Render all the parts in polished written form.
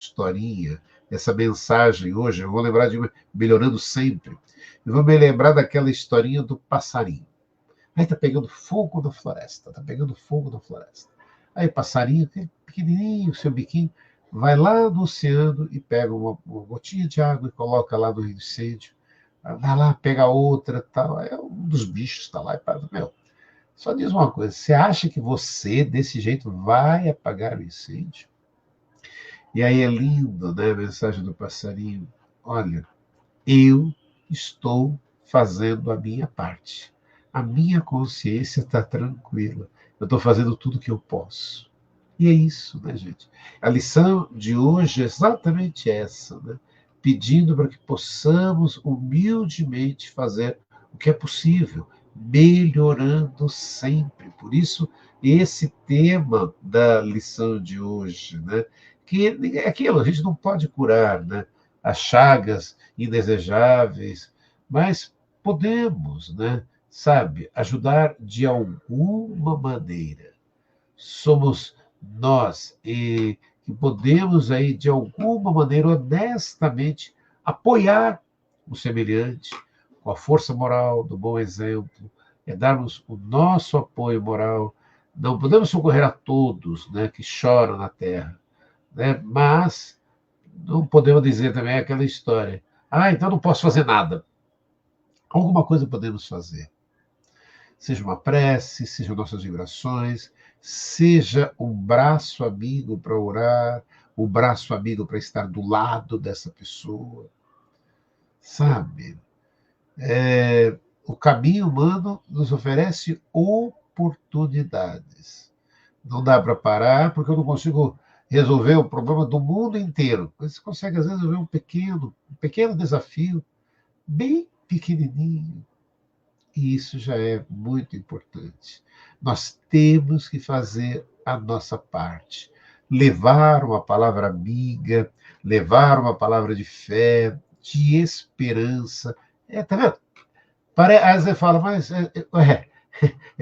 historinha, essa mensagem hoje, eu vou lembrar de Melhorando Sempre, eu vou me lembrar daquela historinha do passarinho. Aí tá pegando fogo na floresta, tá pegando fogo na floresta. Aí o passarinho, aquele pequenininho, seu biquinho, vai lá no oceano e pega uma gotinha de água e coloca lá no incêndio. Vai lá, pega outra, tal. Aí um dos bichos está lá e fala, meu, só diz uma coisa, você acha que você, desse jeito, vai apagar o incêndio? E aí é lindo, né, a mensagem do passarinho. Olha, eu estou fazendo a minha parte. A minha consciência está tranquila. Eu estou fazendo tudo o que eu posso. E é isso, né, gente? A lição de hoje é exatamente essa, né? Pedindo para que possamos humildemente fazer o que é possível, melhorando sempre. Por isso, esse tema da lição de hoje, né? Que é aquilo, a gente não pode curar, né? As chagas indesejáveis, mas podemos, né? Sabe, ajudar de alguma maneira. Somos nós e que podemos aí de alguma maneira honestamente apoiar o semelhante com a força moral do bom exemplo, é darmos o nosso apoio moral. Não podemos socorrer a todos, né, que choram na terra, né, mas não podemos dizer também aquela história. Ah, então não posso fazer nada. Alguma coisa podemos fazer. Seja uma prece, sejam nossas vibrações, seja um braço amigo para orar, o braço amigo para estar do lado dessa pessoa. Sabe? O caminho humano nos oferece oportunidades. Não dá para parar, porque eu não consigo resolver o problema do mundo inteiro. Você consegue, às vezes, resolver um pequeno desafio, bem pequenininho. E isso já é muito importante. Nós temos que fazer a nossa parte. Levar uma palavra amiga, levar uma palavra de fé, de esperança. Tá vendo? Aí você fala, mas é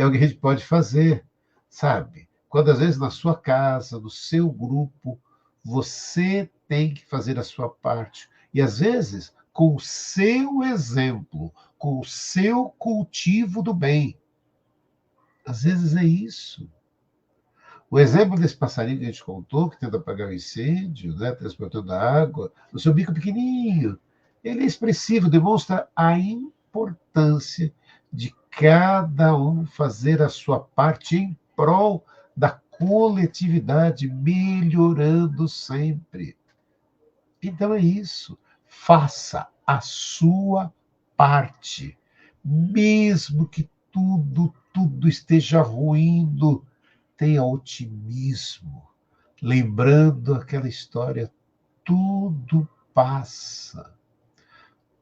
o que a gente pode fazer, sabe? Quando às vezes na sua casa, no seu grupo, você tem que fazer a sua parte. E às vezes com o seu exemplo, com o seu cultivo do bem. Às vezes é isso. O exemplo desse passarinho que a gente contou, que tenta apagar o incêndio, né, transportando a água, no seu bico pequenininho, ele é expressivo, demonstra a importância de cada um fazer a sua parte em prol da coletividade, melhorando sempre. Então é isso. Faça a sua parte. Mesmo que tudo esteja ruindo, tenha otimismo. Lembrando aquela história, tudo passa.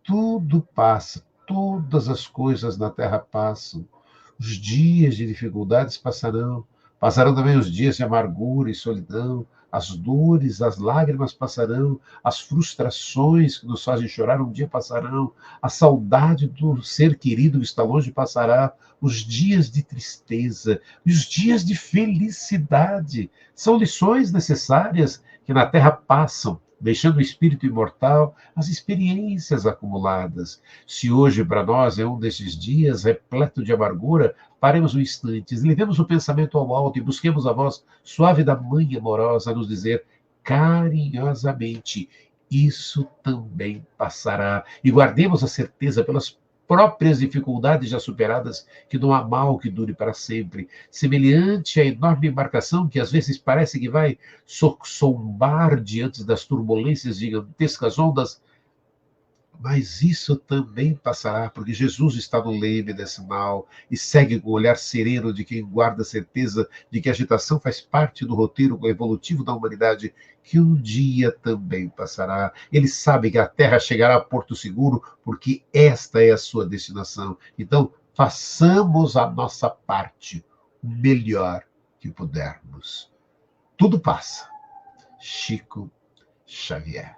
Tudo passa. Todas as coisas na Terra passam. Os dias de dificuldades passarão. Passarão também os dias de amargura e solidão. As dores, as lágrimas passarão. As frustrações que nos fazem chorar um dia passarão. A saudade do ser querido que está longe passará. Os dias de tristeza e os dias de felicidade são lições necessárias que na Terra passam, deixando o espírito imortal as experiências acumuladas. Se hoje para nós é um desses dias repleto de amargura, paremos um instante, levemos o pensamento ao alto e busquemos a voz suave da Mãe amorosa a nos dizer carinhosamente: isso também passará. E guardemos a certeza pelas próprias dificuldades já superadas, que não há mal que dure para sempre, semelhante à enorme embarcação que às vezes parece que vai sombar diante das turbulências gigantescas ondas, mas isso também passará, porque Jesus está no leme desse mal e segue com o olhar sereno de quem guarda a certeza de que a agitação faz parte do roteiro evolutivo da humanidade, que um dia também passará. Ele sabe que a Terra chegará a Porto Seguro, porque esta é a sua destinação. Então, façamos a nossa parte, o melhor que pudermos. Tudo passa. Chico Xavier.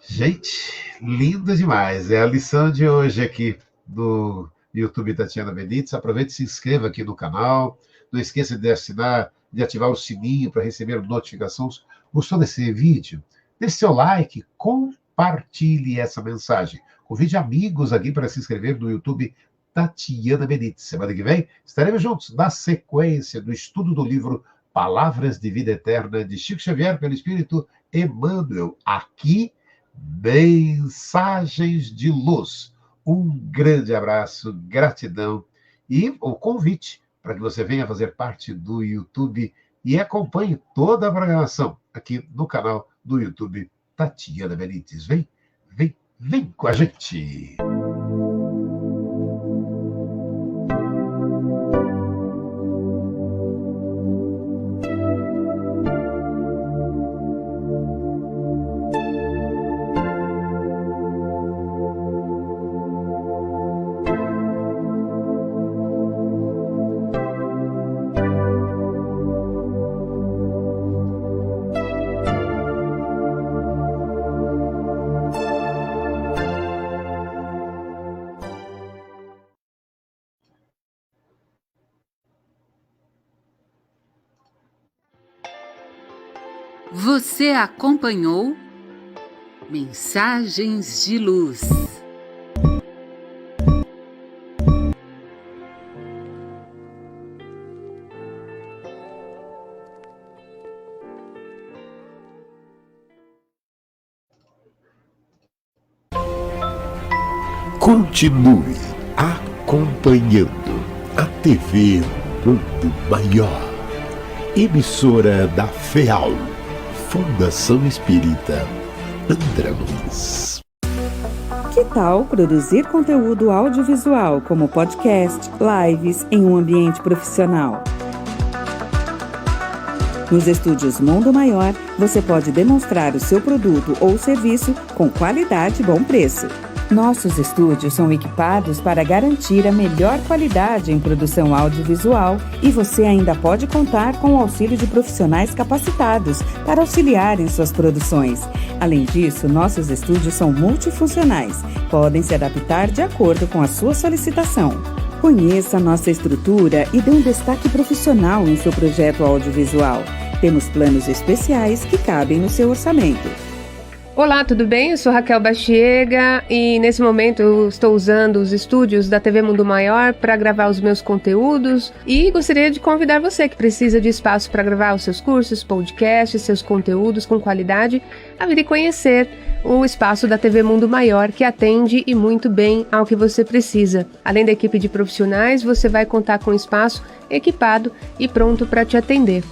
Gente, lindo demais. É a lição de hoje aqui do YouTube Tatiana Benítez. Aproveite e se inscreva aqui no canal. Não esqueça de assinar, de ativar o sininho para receber notificações Gostou desse vídeo? Deixe seu like, compartilhe essa mensagem. Convide amigos aqui para se inscrever no YouTube Tatiana Benítez. Semana que vem estaremos juntos na sequência do estudo do livro Palavras de Vida Eterna de Chico Xavier pelo Espírito Emmanuel. Aqui, Mensagens de Luz. Um grande abraço, gratidão e o convite para que você venha fazer parte do YouTube e acompanhe toda a programação aqui no canal do YouTube Tatiana Benítez. Vem, vem, vem com a gente! Você acompanhou Mensagens de Luz. Continue acompanhando a TV Mundo Maior, emissora da FEAL, Fundação Espírita André Luiz. Que tal produzir conteúdo audiovisual como podcast, lives em um ambiente profissional? Nos estúdios Mundo Maior, você pode demonstrar o seu produto ou serviço com qualidade e bom preço. Nossos estúdios são equipados para garantir a melhor qualidade em produção audiovisual e você ainda pode contar com o auxílio de profissionais capacitados para auxiliar em suas produções. Além disso, nossos estúdios são multifuncionais, podem se adaptar de acordo com a sua solicitação. Conheça nossa estrutura e dê um destaque profissional em seu projeto audiovisual. Temos planos especiais que cabem no seu orçamento. Olá, tudo bem? Eu sou Raquel Bastiega e nesse momento eu estou usando os estúdios da TV Mundo Maior para gravar os meus conteúdos e gostaria de convidar você que precisa de espaço para gravar os seus cursos, podcasts, seus conteúdos com qualidade, a vir e conhecer o espaço da TV Mundo Maior, que atende e muito bem ao que você precisa. Além da equipe de profissionais, você vai contar com um espaço equipado e pronto para te atender.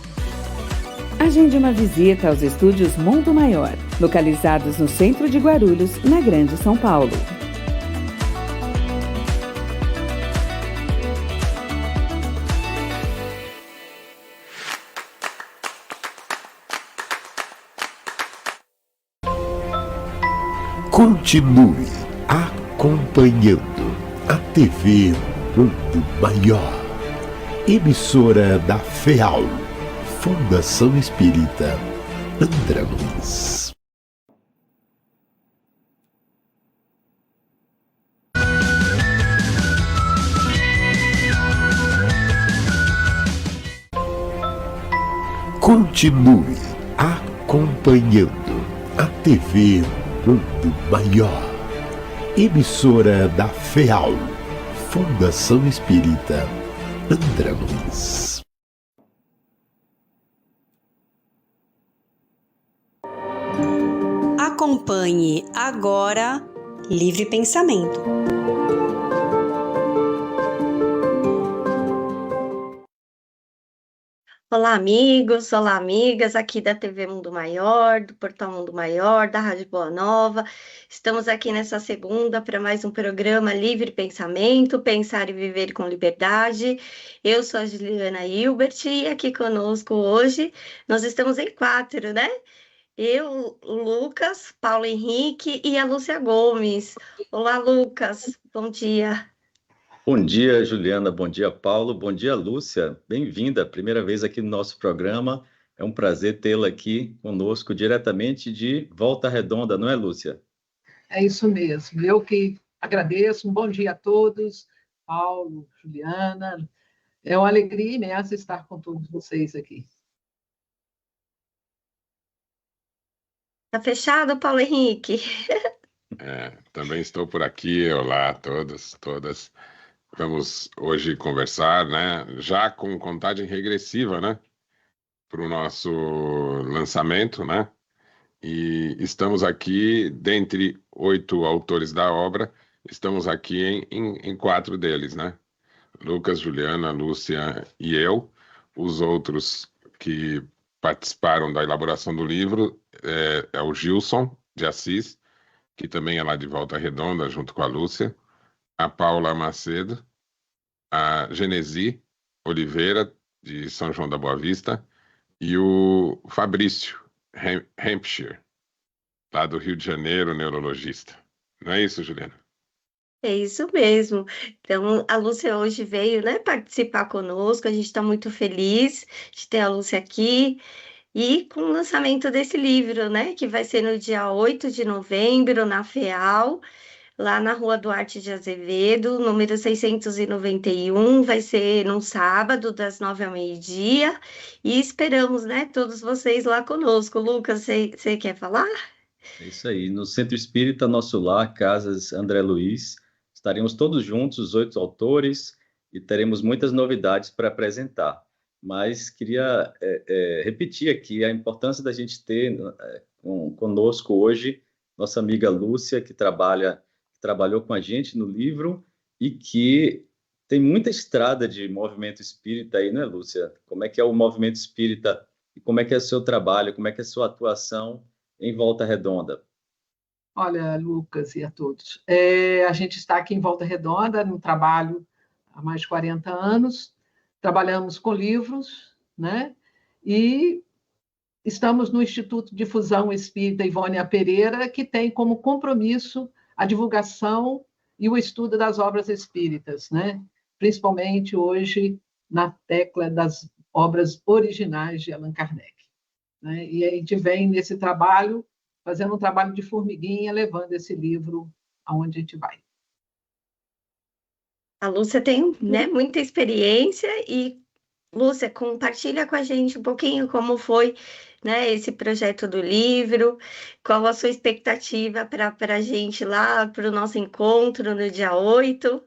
Agende uma visita aos estúdios Mundo Maior, localizados no centro de Guarulhos, na Grande São Paulo. Continue acompanhando a TV Mundo Maior, emissora da FEAL, Fundação Espírita André Luiz. Continue acompanhando a TV Mundo Maior, emissora da FEAL, Fundação Espírita André Luiz. Acompanhe agora Livre Pensamento. Olá, amigos, olá, amigas, aqui da TV Mundo Maior, do Portal Mundo Maior, da Rádio Boa Nova. Estamos aqui nessa segunda para mais um programa Livre Pensamento, Pensar e Viver com Liberdade. Eu sou a Juliana Hilbert e aqui conosco hoje nós estamos em 4, né? Eu, o Lucas, Paulo Henrique e a Lúcia Gomes. Olá, Lucas, bom dia. Bom dia, Juliana. Bom dia, Paulo. Bom dia, Lúcia. Bem-vinda, primeira vez aqui no nosso programa. É um prazer tê-la aqui conosco diretamente de Volta Redonda, não é, Lúcia? É isso mesmo. Eu que agradeço. Um bom dia a todos. Paulo, Juliana. É uma alegria imensa estar com todos vocês aqui. Tá fechado, Paulo Henrique? Também estou por aqui. Olá a todos, todas. Vamos hoje conversar, né? Já com contagem regressiva, né? Para o nosso lançamento, né? E estamos aqui, dentre 8 autores da obra, estamos aqui em 4 deles, né? Lucas, Juliana, Lúcia e eu. Os outros que participaram da elaboração do livro é o Gilson de Assis, que também é lá de Volta Redonda, junto com a Lúcia, a Paula Macedo, a Genesi Oliveira, de São João da Boa Vista, e o Fabrício Hampshire, lá do Rio de Janeiro, neurologista. Não é isso, Juliana? É isso mesmo. Então, a Lúcia hoje veio, né, participar conosco. A gente está muito feliz de ter a Lúcia aqui. E com o lançamento desse livro, né, que vai ser no dia 8 de novembro, na FEAL, lá na Rua Duarte de Azevedo, número 691, vai ser num sábado, das 9 ao meio-dia, e esperamos, né, todos vocês lá conosco. Lucas, você quer falar? É isso aí. No Centro Espírita Nosso Lar, Casas André Luiz, estaremos todos juntos, os 8 autores, e teremos muitas novidades para apresentar. Mas queria repetir aqui a importância da gente ter conosco hoje nossa amiga Lúcia, que trabalhou com a gente no livro e que tem muita estrada de movimento espírita aí, né, Lúcia? Como é que é o movimento espírita e como é que é o seu trabalho, como é que é a sua atuação em Volta Redonda? Olha, Lucas e a todos, a gente está aqui em Volta Redonda, no trabalho há mais de 40 anos, trabalhamos com livros, né? E estamos no Instituto de Difusão Espírita Ivônia Pereira, que tem como compromisso a divulgação e o estudo das obras espíritas, né? Principalmente hoje na tecla das obras originais de Allan Kardec, né? E a gente vem nesse trabalho, fazendo um trabalho de formiguinha, levando esse livro aonde a gente vai. A Lúcia tem, né, muita experiência e, Lúcia, compartilha com a gente um pouquinho como foi, né, esse projeto do livro, qual a sua expectativa para a gente lá, para o nosso encontro no dia 8.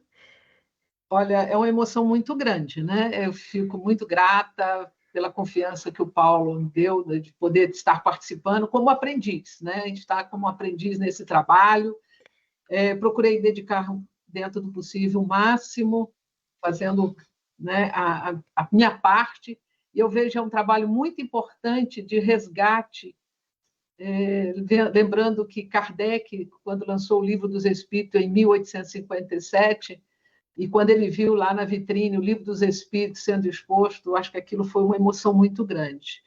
Olha, é uma emoção muito grande, né? Eu fico muito grata pela confiança que o Paulo me deu de poder estar participando como aprendiz, né? A gente está como aprendiz nesse trabalho. Procurei dedicar, dentro do possível, o máximo, fazendo, né, a minha parte, e eu vejo um trabalho muito importante de resgate, lembrando que Kardec, quando lançou o Livro dos Espíritos em 1857, e quando ele viu lá na vitrine o Livro dos Espíritos sendo exposto, acho que aquilo foi uma emoção muito grande,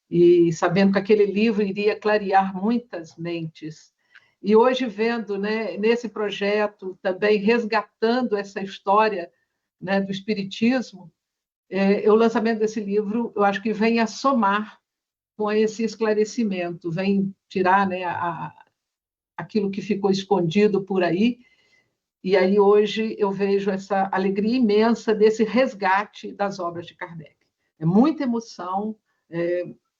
e sabendo que aquele livro iria clarear muitas mentes. E hoje, vendo, né, nesse projeto, também resgatando essa história, né, do Espiritismo, o lançamento desse livro, eu acho que vem a somar com esse esclarecimento, vem tirar, né, aquilo que ficou escondido por aí, e aí hoje eu vejo essa alegria imensa desse resgate das obras de Kardec. É muita emoção,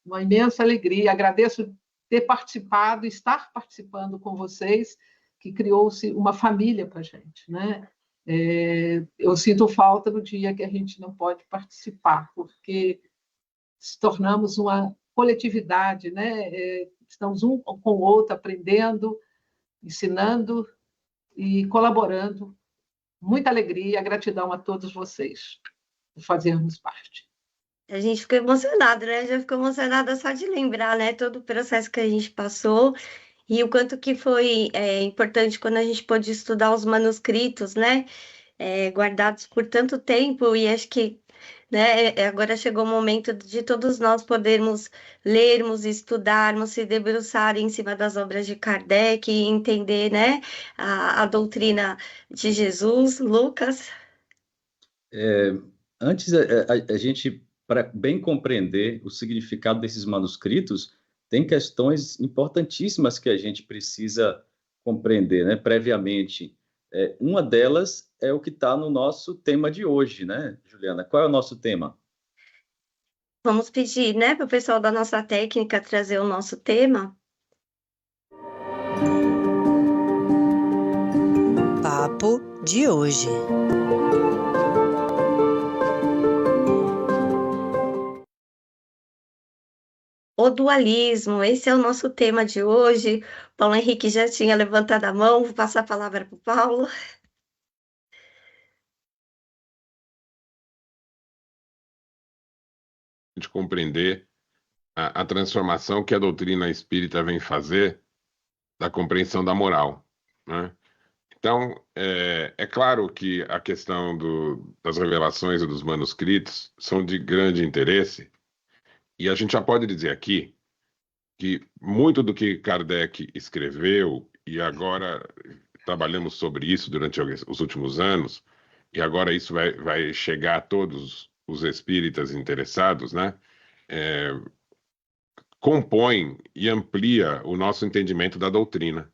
uma imensa alegria, agradeço ter participado, estar participando com vocês, que criou-se uma família para a gente, né? Eu sinto falta do dia que a gente não pode participar, porque se tornamos uma coletividade, né? Estamos um com o outro, aprendendo, ensinando e colaborando. Muita alegria e gratidão a todos vocês por fazermos parte. A gente fica emocionada, né? Já ficou emocionada só de lembrar, né? Todo o processo que a gente passou e o quanto que foi importante quando a gente pôde estudar os manuscritos, né? Guardados por tanto tempo, e acho que, né, agora chegou o momento de todos nós podermos lermos, estudarmos, se debruçar em cima das obras de Kardec e entender, né, a doutrina de Jesus. Lucas? Antes, a gente, para bem compreender o significado desses manuscritos, tem questões importantíssimas que a gente precisa compreender, né, previamente. Uma delas é o que está no nosso tema de hoje, né, Juliana? Qual é o nosso tema? Vamos pedir, né, para o pessoal da nossa técnica trazer o nosso tema. de hoje. O dualismo, esse é o nosso tema de hoje. Paulo Henrique já tinha levantado a mão, vou passar a palavra para o Paulo. De compreender a transformação que a doutrina espírita vem fazer da compreensão da moral, né? Então, é claro que a questão das revelações e dos manuscritos são de grande interesse, e a gente já pode dizer aqui que muito do que Kardec escreveu, e agora trabalhamos sobre isso durante os últimos anos, e agora isso vai chegar a todos os espíritas interessados, né? Compõe e amplia o nosso entendimento da doutrina.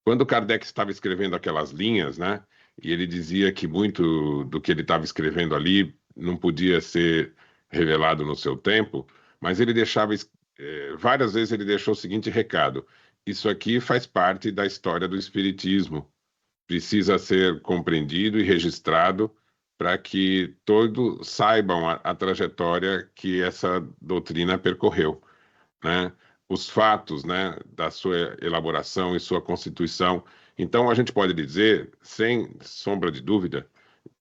Quando Kardec estava escrevendo aquelas linhas, né, e ele dizia que muito do que ele estava escrevendo ali não podia ser revelado no seu tempo, mas ele deixava, várias vezes ele deixou o seguinte recado: isso aqui faz parte da história do Espiritismo, precisa ser compreendido e registrado para que todos saibam a trajetória que essa doutrina percorreu, né? Os fatos, né, da sua elaboração e sua constituição. Então, a gente pode dizer, sem sombra de dúvida,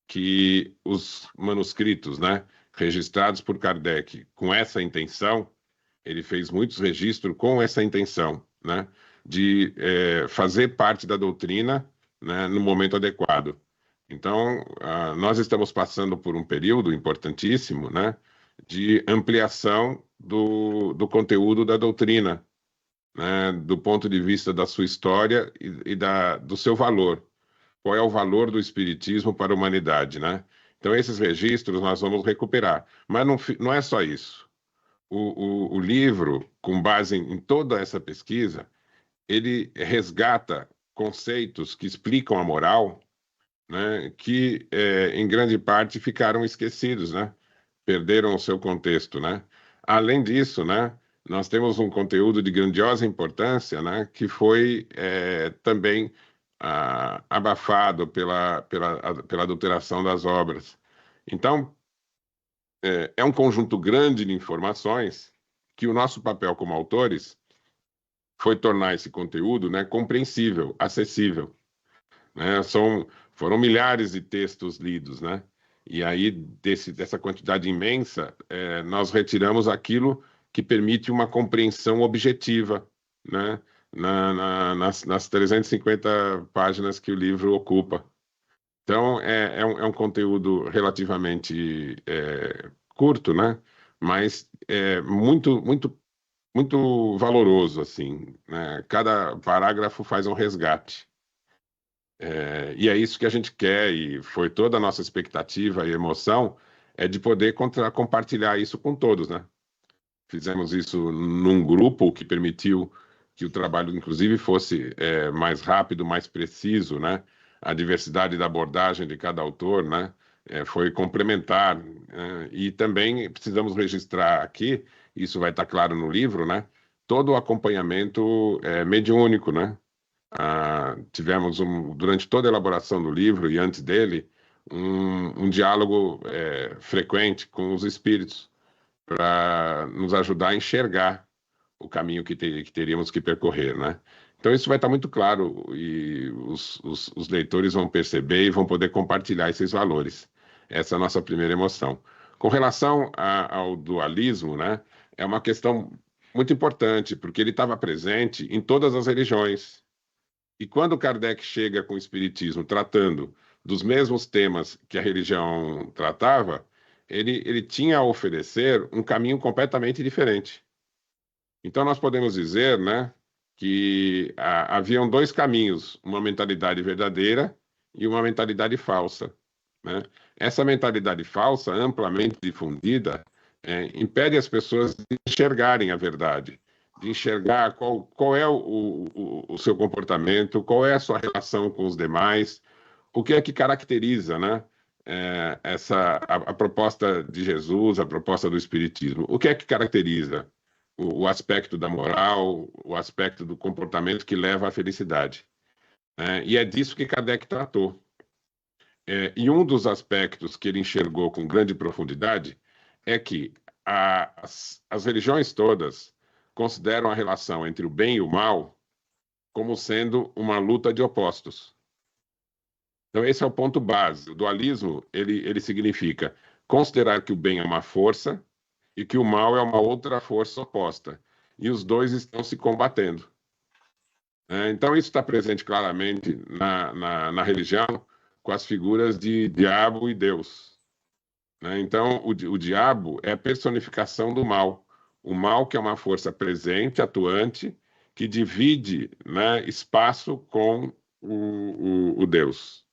que os manuscritos, né, registrados por Kardec com essa intenção, ele fez muitos registros com essa intenção, né, de fazer parte da doutrina, né, no momento adequado. Então, nós estamos passando por um período importantíssimo, né, de ampliação do conteúdo da doutrina, né, do ponto de vista da sua história e do seu valor. Qual é o valor do Espiritismo para a humanidade, né? Então, esses registros nós vamos recuperar. Mas não é só isso. O livro, com base em toda essa pesquisa, ele resgata conceitos que explicam a moral, né, que, em grande parte, ficaram esquecidos, né? Perderam o seu contexto, né? Além disso, né, nós temos um conteúdo de grandiosa importância, né, que foi também abafado pela adulteração das obras. Então, é um conjunto grande de informações que o nosso papel como autores foi tornar esse conteúdo, né, compreensível, acessível, né? Foram milhares de textos lidos, né? E aí, dessa quantidade imensa, nós retiramos aquilo que permite uma compreensão objetiva, né, nas 350 páginas que o livro ocupa. Então, é um conteúdo relativamente curto, né, mas muito, muito, muito valoroso, assim, né? Cada parágrafo faz um resgate. E é isso que a gente quer, e foi toda a nossa expectativa e emoção, de poder compartilhar isso com todos, né? Fizemos isso num grupo que permitiu que o trabalho, inclusive, fosse mais rápido, mais preciso, né? A diversidade da abordagem de cada autor, né, foi complementar. E também precisamos registrar aqui, isso vai estar claro no livro, né? Todo o acompanhamento mediúnico, né? Tivemos, durante toda a elaboração do livro e antes dele, um diálogo frequente com os espíritos para nos ajudar a enxergar o caminho que teríamos que percorrer, né? Então isso vai estar muito claro e os leitores vão perceber e vão poder compartilhar esses valores. Essa é a nossa primeira emoção. Com relação ao dualismo, né, é uma questão muito importante, porque ele estava presente em todas as religiões. E quando Kardec chega com o Espiritismo tratando dos mesmos temas que a religião tratava, ele tinha a oferecer um caminho completamente diferente. Então nós podemos dizer, né, que haviam dois caminhos, uma mentalidade verdadeira e uma mentalidade falsa, né? Essa mentalidade falsa, amplamente difundida, impede as pessoas de enxergarem a verdade, de enxergar qual é o seu comportamento, qual é a sua relação com os demais, o que é que caracteriza, né, a proposta de Jesus, a proposta do Espiritismo. O que é que caracteriza o aspecto da moral, o aspecto do comportamento que leva à felicidade. E é disso que Kardec tratou. E um dos aspectos que ele enxergou com grande profundidade é que as religiões todas consideram a relação entre o bem e o mal como sendo uma luta de opostos. Então, esse é o ponto base. O dualismo, ele significa considerar que o bem é uma força e que o mal é uma outra força oposta. E os dois estão se combatendo. Então, isso está presente claramente na religião, com as figuras de diabo e Deus. Então, o diabo é a personificação do mal. O mal que é uma força presente, atuante, que divide, né, espaço com o Deus.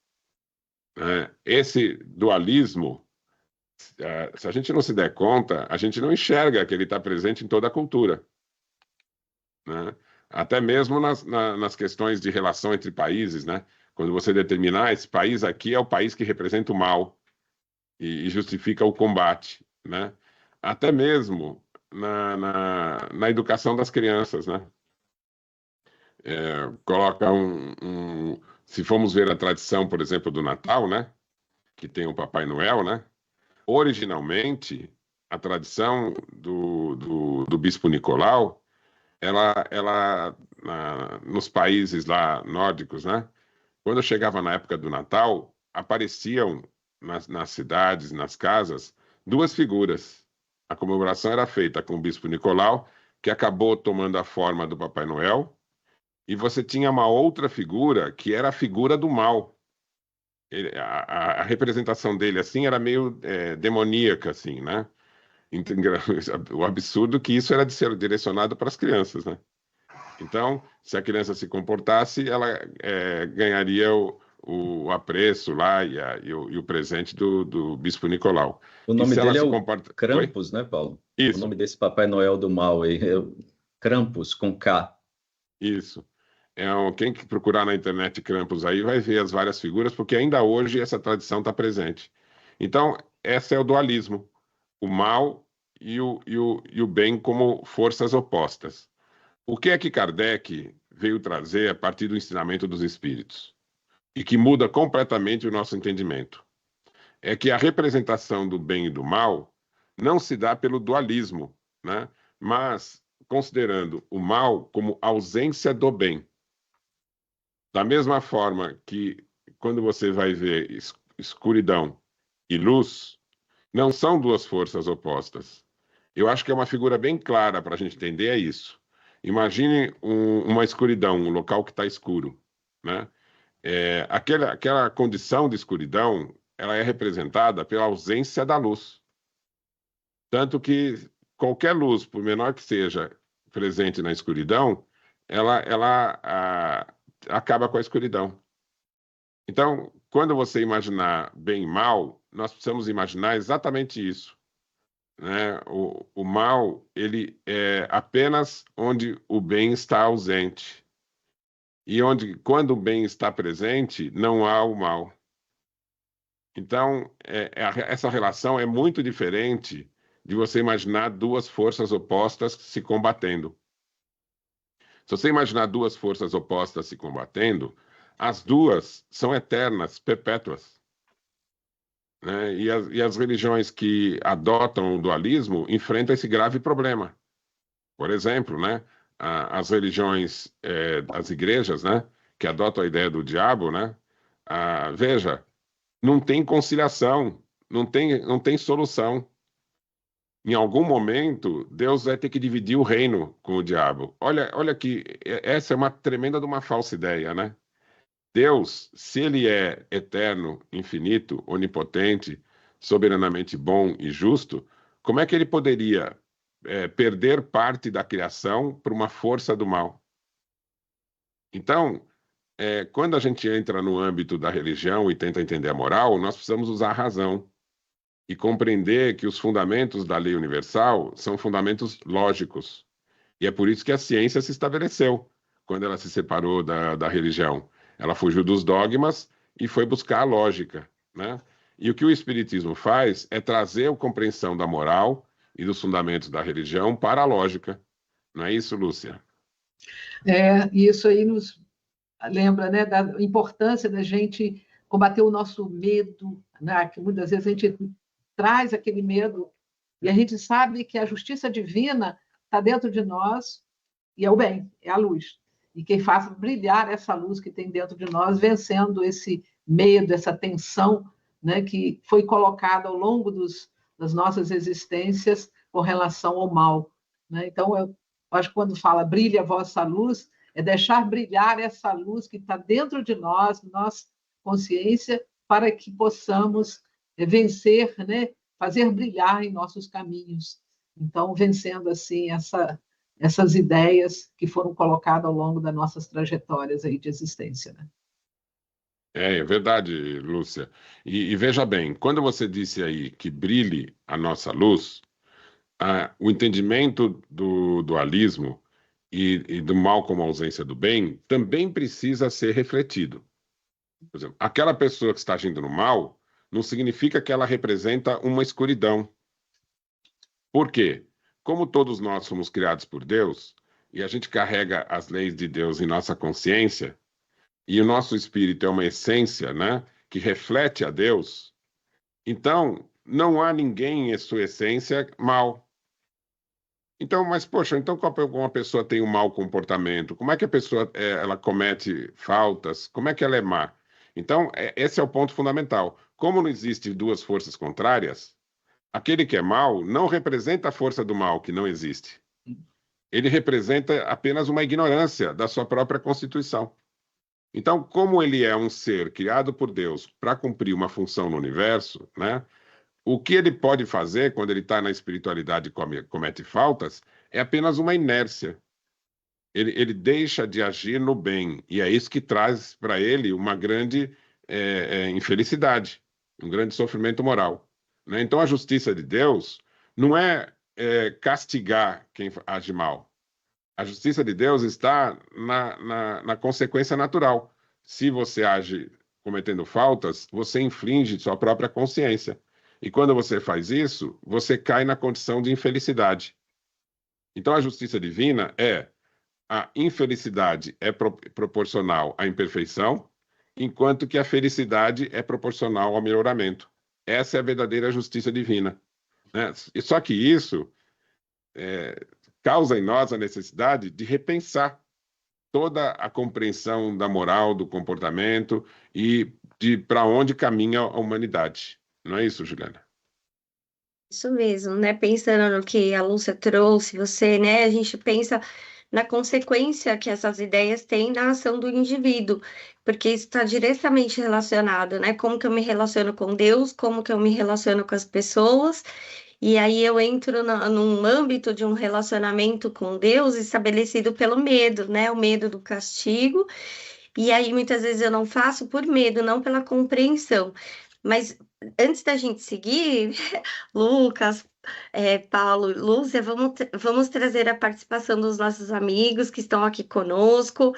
Esse dualismo, se a gente não se der conta, a gente não enxerga que ele está presente em toda a cultura. Até mesmo nas questões de relação entre países, né? Quando você determinar, esse país aqui é o país que representa o mal e justifica o combate, né? Até mesmo na educação das crianças, né? Coloca se formos ver a tradição, por exemplo, do Natal, né? Que tem o Papai Noel, né? Originalmente, a tradição do Bispo Nicolau, nos países lá nórdicos, né? Quando chegava na época do Natal, apareciam nas cidades, nas casas, duas figuras. A comemoração era feita com o Bispo Nicolau, que acabou tomando a forma do Papai Noel, e você tinha uma outra figura, que era a figura do mal. A representação dele, assim, era meio demoníaca, assim, né? O absurdo que isso era de ser direcionado para as crianças, né? Então, se a criança se comportasse, ela ganharia o apreço lá e o presente do Bispo Nicolau. O nome dele é Krampus, né, Paulo? Isso. O nome desse Papai Noel do mal aí é Krampus, com K. Isso. Quem procurar na internet Krampus aí vai ver as várias figuras, porque ainda hoje essa tradição está presente. Então, esse é o dualismo. O mal e o bem como forças opostas. O que é que Kardec veio trazer a partir do ensinamento dos espíritos? E que muda completamente o nosso entendimento. É que a representação do bem e do mal não se dá pelo dualismo, né? Mas considerando o mal como ausência do bem. Da mesma forma que quando você vai ver escuridão e luz, não são duas forças opostas. Eu acho que é uma figura bem clara para a gente entender, é isso. Imagine uma escuridão, um local que está escuro, né? Aquela condição de escuridão, ela é representada pela ausência da luz. Tanto que qualquer luz, por menor que seja presente na escuridão, ela acaba com a escuridão. Então, quando você imaginar bem e mal, nós precisamos imaginar exatamente isso. Né? O mal, ele é apenas onde o bem está ausente. E quando o bem está presente, não há o mal. Então, essa relação é muito diferente de você imaginar duas forças opostas se combatendo. Se você imaginar duas forças opostas se combatendo, as duas são eternas, perpétuas. Né? E as religiões que adotam o dualismo enfrentam esse grave problema. Por exemplo, né? As religiões, as igrejas, né? Que adotam a ideia do diabo, né? Veja, não tem conciliação, não tem solução. Em algum momento, Deus vai ter que dividir o reino com o diabo. Olha que essa é uma tremenda de uma falsa ideia, né? Deus, se ele é eterno, infinito, onipotente, soberanamente bom e justo, como é que ele poderia perder parte da criação por uma força do mal? Então, quando a gente entra no âmbito da religião e tenta entender a moral, nós precisamos usar a razão e compreender que os fundamentos da lei universal são fundamentos lógicos. E é por isso que a ciência se estabeleceu, quando ela se separou da religião. Ela fugiu dos dogmas e foi buscar a lógica, né? E o que o Espiritismo faz é trazer a compreensão da moral e dos fundamentos da religião para a lógica. Não é isso, Lúcia? Isso aí nos lembra, né, da importância da gente combater o nosso medo, né? Que muitas vezes a gente traz aquele medo e a gente sabe que a justiça divina está dentro de nós e é o bem, é a luz. E quem faz brilhar essa luz que tem dentro de nós, vencendo esse medo, essa tensão, né, que foi colocada ao longo das nossas existências com relação ao mal. Né? Então, eu acho que quando fala brilha a vossa luz, é deixar brilhar essa luz que está dentro de nós, nossa consciência, para que possamos vencer, né, fazer brilhar em nossos caminhos. Então, vencendo assim essas ideias que foram colocadas ao longo das nossas trajetórias aí de existência. Né? É verdade, Lúcia. E veja bem, quando você disse aí que brilhe a nossa luz, o entendimento do dualismo e do mal como ausência do bem também precisa ser refletido. Por exemplo, aquela pessoa que está agindo no mal não significa que ela representa uma escuridão. Por quê? Como todos nós somos criados por Deus, e a gente carrega as leis de Deus em nossa consciência, e o nosso espírito é uma essência, né, que reflete a Deus, então não há ninguém em sua essência mal. Então, mas poxa, então como uma pessoa tem um mau comportamento? Como é que a pessoa ela comete faltas? Como é que ela é má? Então, esse é o ponto fundamental. Como não existe duas forças contrárias, aquele que é mau não representa a força do mal, que não existe. Ele representa apenas uma ignorância da sua própria constituição. Então, como ele é um ser criado por Deus para cumprir uma função no universo, né? O que ele pode fazer quando ele está na espiritualidade e comete faltas é apenas uma inércia. Ele deixa de agir no bem, e é isso que traz para ele uma grande infelicidade, um grande sofrimento moral. Né? Então, a justiça de Deus não é castigar quem age mal. A justiça de Deus está na consequência natural. Se você age cometendo faltas, você infringe sua própria consciência. E quando você faz isso, você cai na condição de infelicidade. Então, a justiça divina a infelicidade é proporcional à imperfeição, enquanto que a felicidade é proporcional ao melhoramento. Essa é a verdadeira justiça divina. Né? Só que isso causa em nós a necessidade de repensar toda a compreensão da moral, do comportamento e de para onde caminha a humanidade. Não é isso, Juliana? Isso mesmo, né? Pensando no que a Lúcia trouxe, você, né? A gente pensa na consequência que essas ideias têm na ação do indivíduo, porque isso está diretamente relacionado, né? Como que eu me relaciono com Deus, como que eu me relaciono com as pessoas, e aí eu entro num âmbito de um relacionamento com Deus estabelecido pelo medo, né? O medo do castigo, e aí muitas vezes eu não faço por medo, não pela compreensão. Mas antes da gente seguir, Lucas, Paulo, Lúcia, vamos trazer a participação dos nossos amigos que estão aqui conosco.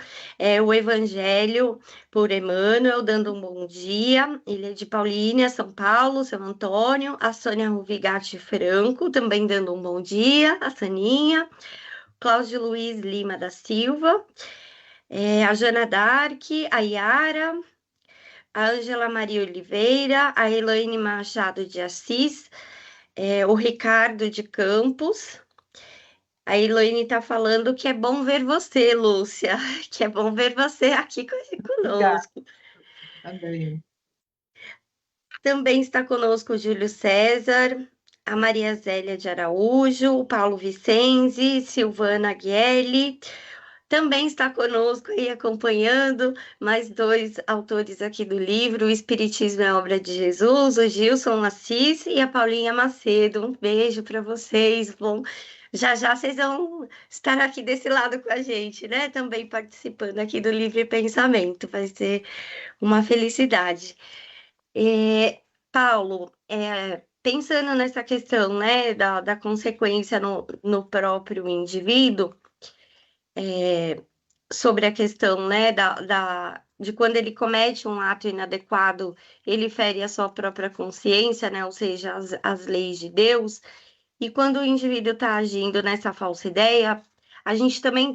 O Evangelho por Emmanuel, dando um bom dia. Ele é de Paulínia, São Paulo, São Antônio. A Sônia Ruvigatti Franco, também dando um bom dia. A Saninha. Cláudio Luiz Lima da Silva. A Jana Dark, a Yara. A Ângela Maria Oliveira, a Elaine Machado de Assis, o Ricardo de Campos. A Elaine está falando que é bom ver você, Lúcia, que é bom ver você aqui conosco. Também está conosco o Júlio César, a Maria Zélia de Araújo, o Paulo Vicenzi, Silvana Guelli. Também está conosco e acompanhando mais dois autores aqui do livro, O Espiritismo é Obra de Jesus, o Gilson Assis e a Paulinha Macedo. Um beijo para vocês. Bom, já vocês vão estar aqui desse lado com a gente, né? Também participando aqui do Livre Pensamento. Vai ser uma felicidade. Paulo, pensando nessa questão, né, da consequência no próprio indivíduo, sobre a questão, né, de quando ele comete um ato inadequado, ele fere a sua própria consciência, né, ou seja, as leis de Deus, e quando o indivíduo está agindo nessa falsa ideia, a gente também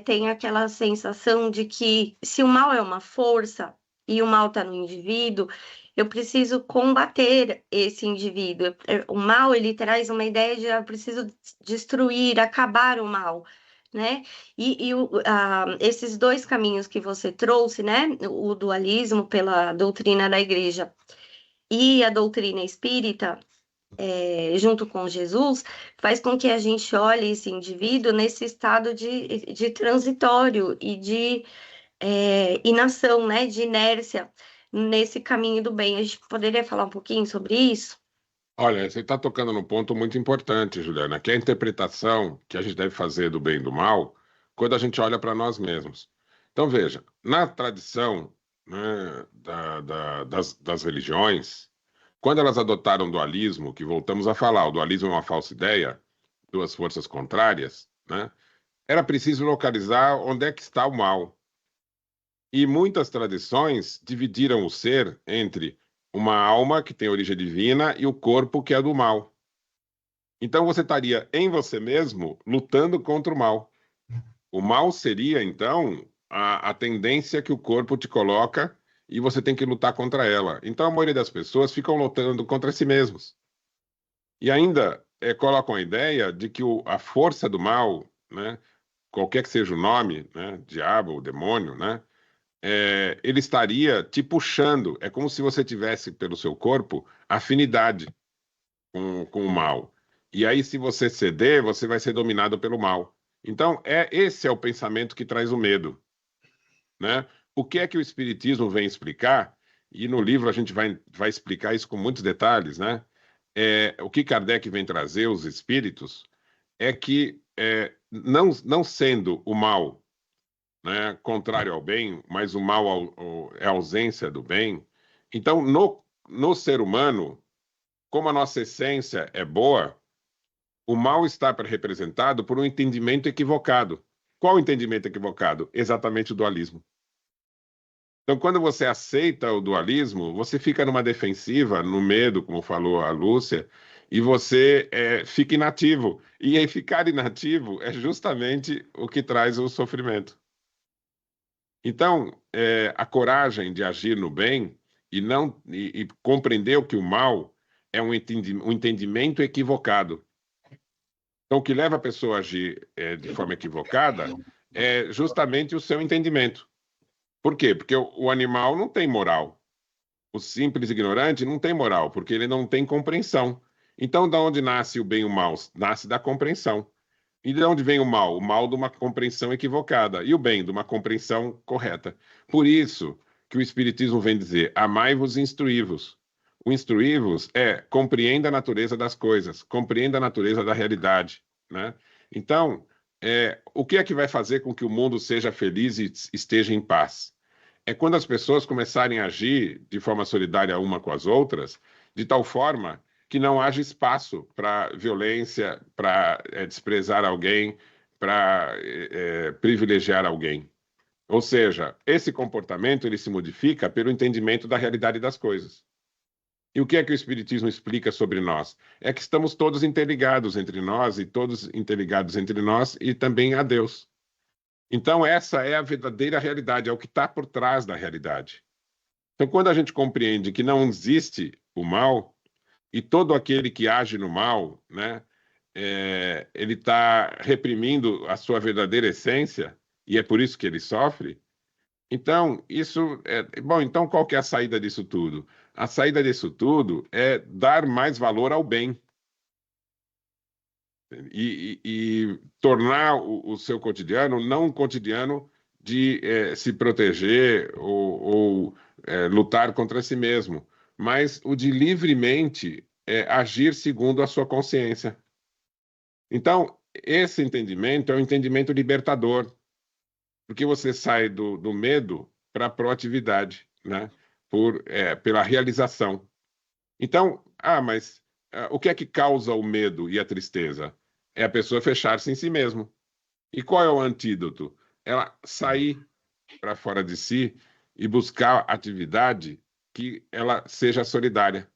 tem aquela sensação de que se o mal é uma força, e o mal está no indivíduo, eu preciso combater esse indivíduo. O mal, ele traz uma ideia de eu preciso destruir, acabar o mal, né? Esses dois caminhos que você trouxe, né? O dualismo pela doutrina da igreja e a doutrina espírita, junto com Jesus, faz com que a gente olhe esse indivíduo nesse estado de transitório e de inação, né? De inércia nesse caminho do bem. A gente poderia falar um pouquinho sobre isso? Olha, você está tocando num ponto muito importante, Juliana, que é a interpretação que a gente deve fazer do bem e do mal quando a gente olha para nós mesmos. Então, veja, na tradição, né, das religiões, quando elas adotaram o dualismo, que voltamos a falar, o dualismo é uma falsa ideia, duas forças contrárias, né, era preciso localizar onde é que está o mal. E muitas tradições dividiram o ser entre uma alma que tem origem divina e o corpo que é do mal. Então você estaria em você mesmo lutando contra o mal. O mal seria, então, a tendência que o corpo te coloca e você tem que lutar contra ela. Então a maioria das pessoas ficam lutando contra si mesmos. E ainda colocam a ideia de que a força do mal, né, qualquer que seja o nome, né, diabo ou demônio, né, ele estaria te puxando. É como se você tivesse, pelo seu corpo, afinidade com o mal. E aí, se você ceder, você vai ser dominado pelo mal. Então, esse é o pensamento que traz o medo, né? O que é que o Espiritismo vem explicar? E no livro a gente vai explicar isso com muitos detalhes, né? O que Kardec vem trazer, os espíritos, é que, não sendo o mal, né, contrário ao bem, mas o mal é a ausência do bem. Então, no ser humano, como a nossa essência é boa, o mal está representado por um entendimento equivocado. Qual o entendimento equivocado? Exatamente o dualismo. Então, quando você aceita o dualismo, você fica numa defensiva, no medo, como falou a Lúcia, e você fica inativo. E aí, ficar inativo é justamente o que traz o sofrimento. Então, a coragem de agir no bem e compreender que o mal é um entendimento equivocado. Então, o que leva a pessoa a agir de forma equivocada é justamente o seu entendimento. Por quê? Porque o animal não tem moral. O simples ignorante não tem moral, porque ele não tem compreensão. Então, da onde nasce o bem e o mal? Nasce da compreensão. E de onde vem o mal? O mal de uma compreensão equivocada. E o bem, de uma compreensão correta. Por isso que o Espiritismo vem dizer, amai-vos e instruí-vos. O instruí-vos compreenda a natureza das coisas, compreenda a natureza da realidade, né? Então, o que é que vai fazer com que o mundo seja feliz e esteja em paz? É quando as pessoas começarem a agir de forma solidária uma com as outras, de tal forma que não haja espaço para violência, para desprezar alguém, para privilegiar alguém. Ou seja, esse comportamento ele se modifica pelo entendimento da realidade das coisas. E o que é que o Espiritismo explica sobre nós? É que estamos todos interligados entre nós e todos interligados entre nós e também a Deus. Então, essa é a verdadeira realidade, é o que está por trás da realidade. Então, quando a gente compreende que não existe o mal, e todo aquele que age no mal, né, ele está reprimindo a sua verdadeira essência, e é por isso que ele sofre. Então, isso bom, então qual que é a saída disso tudo? A saída disso tudo é dar mais valor ao bem. E tornar o seu cotidiano não um cotidiano de se proteger ou lutar contra si mesmo, mas o de livremente agir segundo a sua consciência. Então, esse entendimento é um entendimento libertador, porque você sai do medo para a proatividade, né? Pela realização. Então, mas o que é que causa o medo e a tristeza? É a pessoa fechar-se em si mesmo. E qual é o antídoto? Ela sair para fora de si e buscar atividade que ela seja solidária.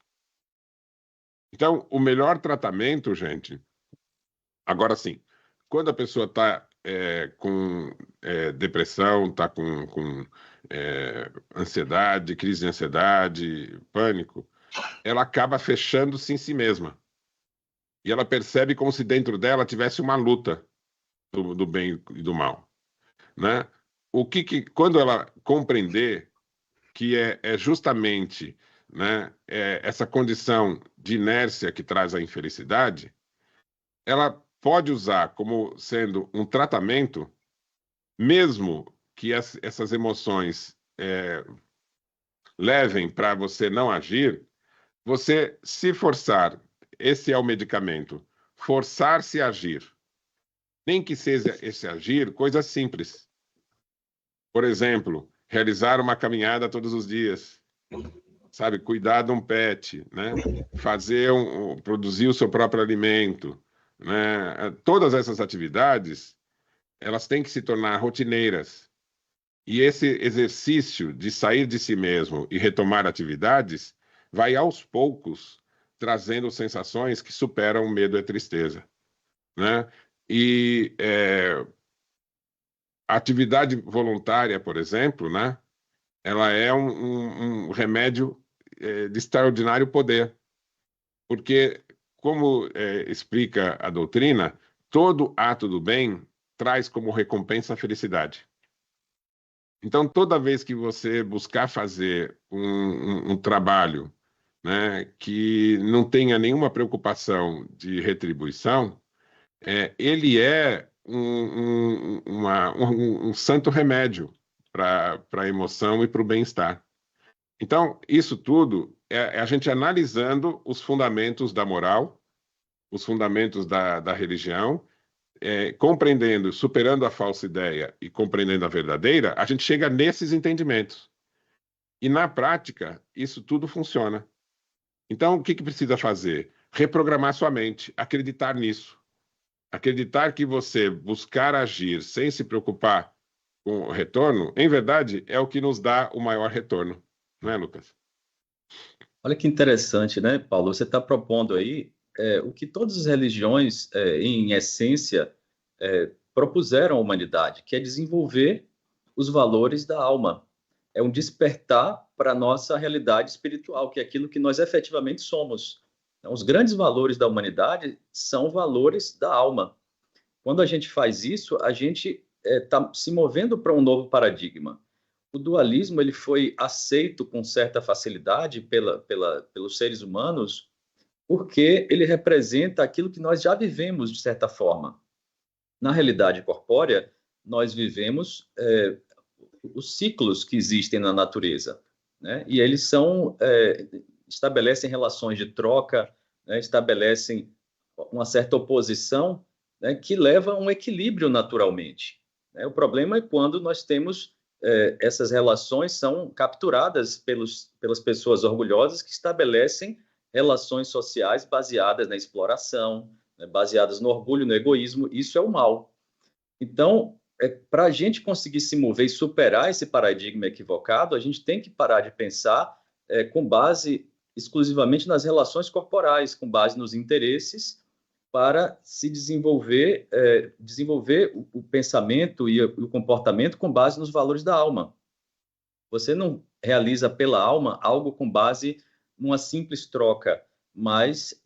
Então, o melhor tratamento, gente, agora sim, quando a pessoa está com depressão, está com ansiedade, crise de ansiedade, pânico, ela acaba fechando-se em si mesma. E ela percebe como se dentro dela tivesse uma luta do bem e do mal, né? Quando ela compreender que é justamente, né, essa condição de inércia que traz a infelicidade, ela pode usar como sendo um tratamento, mesmo que essas emoções levem para você não agir, você se forçar, esse é o medicamento, forçar-se a agir. Nem que seja esse agir coisa simples. Por exemplo, realizar uma caminhada todos os dias, sabe, cuidar de um pet, né? Produzir o seu próprio alimento, né? Todas essas atividades, elas têm que se tornar rotineiras. E esse exercício de sair de si mesmo e retomar atividades vai aos poucos trazendo sensações que superam o medo e a tristeza, né? E a atividade voluntária, por exemplo, né? Ela é um remédio de extraordinário poder, porque, como explica a doutrina, todo ato do bem traz como recompensa a felicidade. Então, toda vez que você buscar fazer um trabalho, né, que não tenha nenhuma preocupação de retribuição, ele é um santo remédio para a emoção e para o bem-estar. Então, isso tudo é a gente analisando os fundamentos da moral, os fundamentos da religião, compreendendo, superando a falsa ideia e compreendendo a verdadeira, a gente chega nesses entendimentos. E, na prática, isso tudo funciona. Então, o que precisa fazer? Reprogramar sua mente, acreditar nisso. Acreditar que você buscar agir sem se preocupar com o retorno, em verdade, é o que nos dá o maior retorno. Não é, Lucas? Olha que interessante, né, Paulo? Você está propondo aí o que todas as religiões, em essência, propuseram à humanidade, que é desenvolver os valores da alma. É um despertar para a nossa realidade espiritual, que é aquilo que nós efetivamente somos. Então, os grandes valores da humanidade são valores da alma. Quando a gente faz isso, a gente está se movendo para um novo paradigma. O dualismo ele foi aceito com certa facilidade pelos seres humanos porque ele representa aquilo que nós já vivemos, de certa forma. Na realidade corpórea, nós vivemos os ciclos que existem na natureza, né? E eles estabelecem relações de troca, né? Estabelecem uma certa oposição, né? Que leva a um equilíbrio naturalmente, né? O problema é quando nós temos essas relações são capturadas pelas pessoas orgulhosas que estabelecem relações sociais baseadas na exploração, né? Baseadas no orgulho, no egoísmo. Isso é o mal. Então, para a gente conseguir se mover e superar esse paradigma equivocado, a gente tem que parar de pensar com base exclusivamente nas relações corporais, com base nos interesses, para se desenvolver o pensamento e o comportamento com base nos valores da alma. Você não realiza pela alma algo com base numa simples troca, mas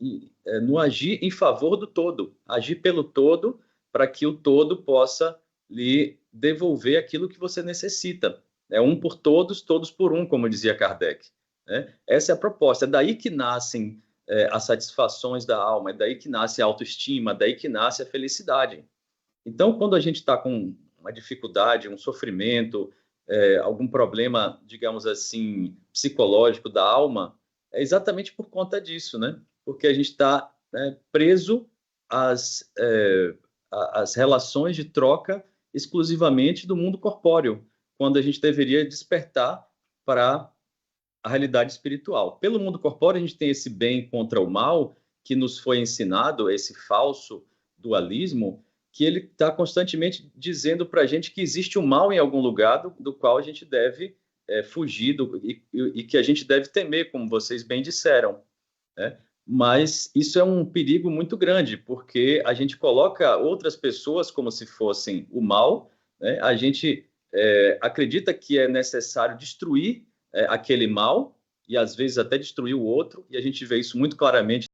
no agir em favor do todo, agir pelo todo para que o todo possa lhe devolver aquilo que você necessita. Um por todos, todos por um, como dizia Kardec, né? Essa é a proposta. É daí que nascem as satisfações da alma, é daí que nasce a autoestima, é daí que nasce a felicidade. Então, quando a gente está com uma dificuldade, um sofrimento, algum problema, digamos assim, psicológico da alma, é exatamente por conta disso, né? Porque a gente está preso às relações de troca exclusivamente do mundo corpóreo, quando a gente deveria despertar para a realidade espiritual. Pelo mundo corpóreo, a gente tem esse bem contra o mal, que nos foi ensinado, esse falso dualismo, que ele está constantemente dizendo para a gente que existe um mal em algum lugar do qual a gente deve fugir e que a gente deve temer, como vocês bem disseram, né? mas isso é um perigo muito grande, porque a gente coloca outras pessoas como se fossem o mal, né? A gente acredita que é necessário destruir aquele mal, e às vezes até destruir o outro, e a gente vê isso muito claramente